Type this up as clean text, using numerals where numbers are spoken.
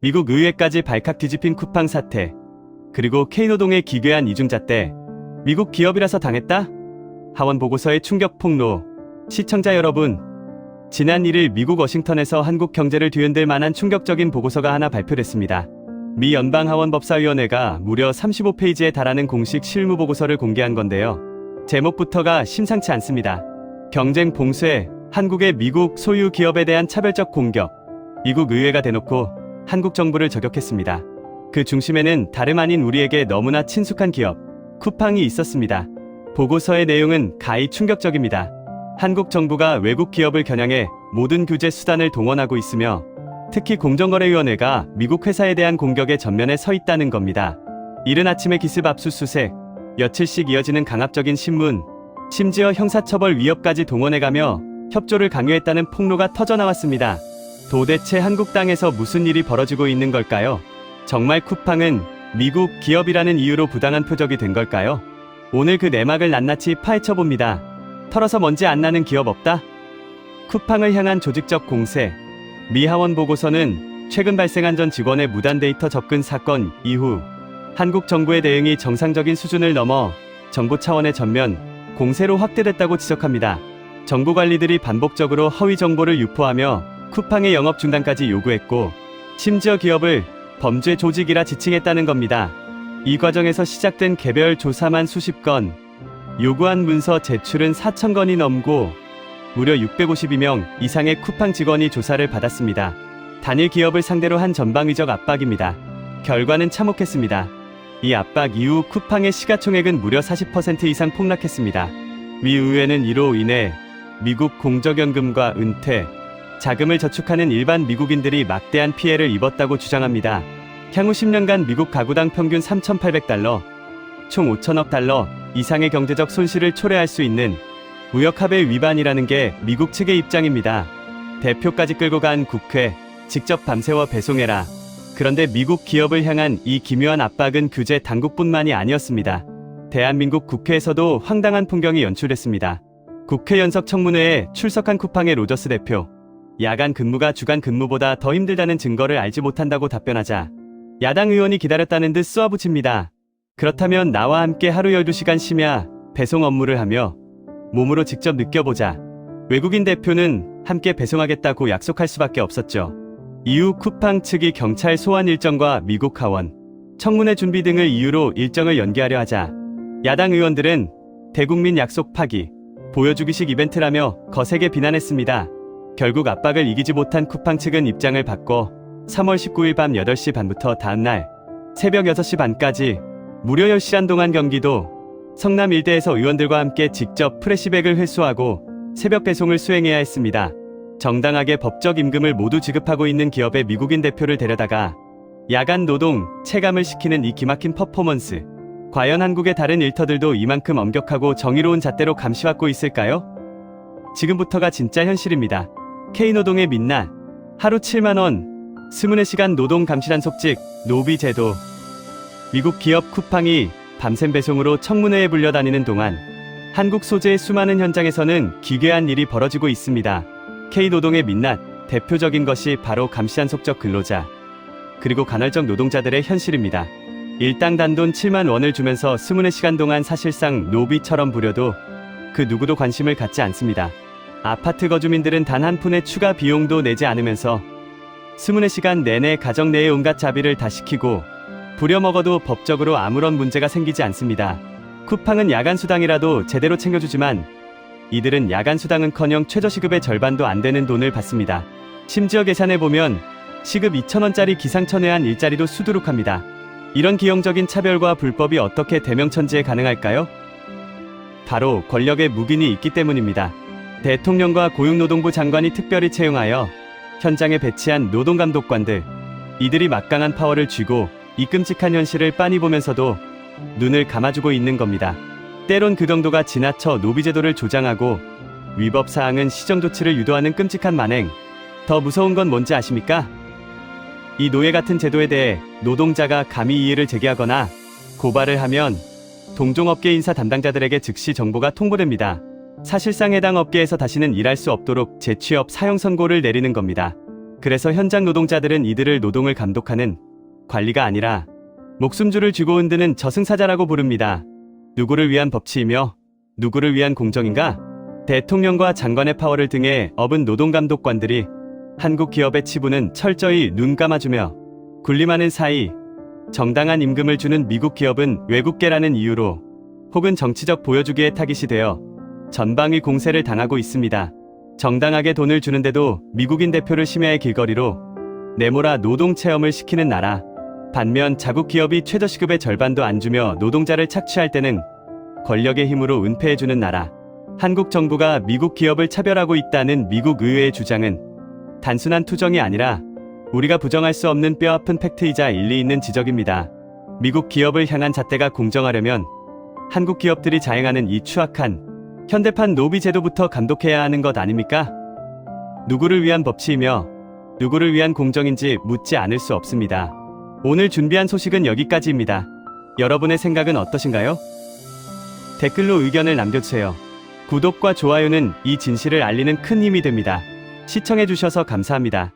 미국 의회까지 발칵 뒤집힌 쿠팡 사태, 그리고 K노동의 기괴한 이중잣 대 미국 기업이라서 당했다? 하원 보고서의 충격 폭로. 시청자 여러분, 지난 1일 미국 워싱턴에서 한국 경제를 뒤흔들 만한 충격적인 보고서가 하나 발표됐습니다. 미 연방하원법사위원회가 무려 35페이지에 달하는 공식 실무 보고서를 공개한 건데요. 제목부터가 심상치 않습니다. 경쟁 봉쇄, 한국의 미국 소유 기업에 대한 차별적 공격. 미국 의회가 대놓고 한국 정부를 저격했습니다. 그 중심에는 다름 아닌 우리에게 너무나 친숙한 기업, 쿠팡이 있었습니다. 보고서의 내용은 가히 충격적입니다. 한국 정부가 외국 기업을 겨냥해 모든 규제 수단을 동원하고 있으며 특히 공정거래위원회가 미국 회사에 대한 공격에 전면에 서 있다는 겁니다. 이른 아침에 기습 압수수색, 며칠씩 이어지는 강압적인 신문, 심지어 형사처벌 위협까지 동원해가며 협조를 강요했다는 폭로가 터져나왔습니다. 도대체 한국 땅에서 무슨 일이 벌어지고 있는 걸까요? 정말 쿠팡은 미국 기업이라는 이유로 부당한 표적이 된 걸까요? 오늘 그 내막을 낱낱이 파헤쳐봅니다. 털어서 먼지 안 나는 기업 없다? 쿠팡을 향한 조직적 공세. 미 하원 보고서는 최근 발생한 전 직원의 무단 데이터 접근 사건 이후 한국 정부의 대응이 정상적인 수준을 넘어 정부 차원의 전면 공세로 확대됐다고 지적합니다. 정부 관리들이 반복적으로 허위 정보를 유포하며 쿠팡의 영업 중단까지 요구했고 심지어 기업을 범죄 조직이라 지칭했다는 겁니다. 이 과정에서 시작된 개별 조사만 수십 건, 요구한 문서 제출은 4,000건이 넘고 무려 652명 이상의 쿠팡 직원이 조사를 받았습니다. 단일 기업을 상대로 한 전방위적 압박입니다. 결과는 참혹했습니다. 이 압박 이후 쿠팡의 시가총액은 무려 40% 이상 폭락했습니다. 미 의회는 이로 인해 미국 공적연금과 은퇴, 자금을 저축하는 일반 미국인들이 막대한 피해를 입었다고 주장합니다. 향후 10년간 미국 가구당 평균 3,800달러, 총 5천억 달러 이상의 경제적 손실을 초래할 수 있는 무역합의 위반이라는 게 미국 측의 입장입니다. 대표까지 끌고 간 국회, 직접 밤새워 배송해라. 그런데 미국 기업을 향한 이 기묘한 압박은 규제 당국뿐만이 아니었습니다. 대한민국 국회에서도 황당한 풍경이 연출됐습니다. 국회 연석 청문회에 출석한 쿠팡의 로저스 대표, 야간 근무가 주간 근무보다 더 힘들다는 증거를 알지 못한다고 답변하자 야당 의원이 기다렸다는 듯 쏘아붙입니다. 그렇다면 나와 함께 하루 12시간 쉬며 배송 업무를 하며 몸으로 직접 느껴보자. 외국인 대표는 함께 배송하겠다고 약속할 수밖에 없었죠. 이후 쿠팡 측이 경찰 소환 일정과 미국 하원, 청문회 준비 등을 이유로 일정을 연기하려 하자 야당 의원들은 대국민 약속 파기, 보여주기식 이벤트라며 거세게 비난했습니다. 결국 압박을 이기지 못한 쿠팡 측은 입장을 바꿔 3월 19일 밤 8시 반부터 다음날 새벽 6시 반까지 무려 10시간 동안 경기도 성남 일대에서 의원들과 함께 직접 프레시백을 회수하고 새벽 배송을 수행해야 했습니다. 정당하게 법적 임금을 모두 지급하고 있는 기업의 미국인 대표를 데려다가 야간 노동, 체감을 시키는 이 기막힌 퍼포먼스. 과연 한국의 다른 일터들도 이만큼 엄격하고 정의로운 잣대로 감시받고 있을까요? 지금부터가 진짜 현실입니다. K노동의 민낯, 하루 7만원, 24시간 노동 감시 단속직, 노비 제도. 미국 기업 쿠팡이 밤샘 배송으로 청문회에 불려다니는 동안 한국 소재의 수많은 현장에서는 기괴한 일이 벌어지고 있습니다. K노동의 민낯, 대표적인 것이 바로 감시 단속적 근로자, 그리고 간헐적 노동자들의 현실입니다. 일당 단돈 7만 원을 주면서 24시간 동안 사실상 노비처럼 부려도 그 누구도 관심을 갖지 않습니다. 아파트 거주민들은 단 한 푼의 추가 비용도 내지 않으면서 24시간 내내 가정 내의 온갖 자비를 다 시키고 부려먹어도 법적으로 아무런 문제가 생기지 않습니다. 쿠팡은 야간 수당이라도 제대로 챙겨주지만 이들은 야간 수당은커녕 최저시급의 절반도 안 되는 돈을 받습니다. 심지어 계산해보면 시급 2,000원짜리 기상천외한 일자리도 수두룩합니다. 이런 기형적인 차별과 불법이 어떻게 대명천지에 가능할까요? 바로 권력의 묵인이 있기 때문입니다. 대통령과 고용노동부 장관이 특별히 채용하여 현장에 배치한 노동감독관들, 이들이 막강한 파워를 쥐고 이 끔찍한 현실을 빤히 보면서도 눈을 감아주고 있는 겁니다. 때론 그 정도가 지나쳐 노비제도를 조장하고 위법사항은 시정조치를 유도하는 끔찍한 만행. 더 무서운 건 뭔지 아십니까? 이 노예 같은 제도에 대해 노동자가 감히 이의를 제기하거나 고발을 하면 동종업계 인사 담당자들에게 즉시 정보가 통보됩니다. 사실상 해당 업계에서 다시는 일할 수 없도록 재취업 사형 선고를 내리는 겁니다. 그래서 현장 노동자들은 이들을 노동을 감독하는 관리가 아니라 목숨줄을 쥐고 흔드는 저승사자라고 부릅니다. 누구를 위한 법치이며 누구를 위한 공정인가? 대통령과 장관의 파워를 등에 업은 노동감독관들이 한국 기업의 치부는 철저히 눈 감아주며 군림하는 사이 정당한 임금을 주는 미국 기업은 외국계라는 이유로 혹은 정치적 보여주기에 타깃이 되어 전방위 공세를 당하고 있습니다. 정당하게 돈을 주는데도 미국인 대표를 심야의 길거리로 내몰아 노동 체험을 시키는 나라. 반면 자국 기업이 최저시급의 절반도 안 주며 노동자를 착취할 때는 권력의 힘으로 은폐해주는 나라. 한국 정부가 미국 기업을 차별하고 있다는 미국 의회의 주장은 단순한 투정이 아니라 우리가 부정할 수 없는 뼈아픈 팩트이자 일리 있는 지적입니다. 미국 기업을 향한 잣대가 공정하려면 한국 기업들이 자행하는 이 추악한 현대판 노비 제도부터 감독해야 하는 것 아닙니까? 누구를 위한 법치이며 누구를 위한 공정인지 묻지 않을 수 없습니다. 오늘 준비한 소식은 여기까지입니다. 여러분의 생각은 어떠신가요? 댓글로 의견을 남겨주세요. 구독과 좋아요는 이 진실을 알리는 큰 힘이 됩니다. 시청해주셔서 감사합니다.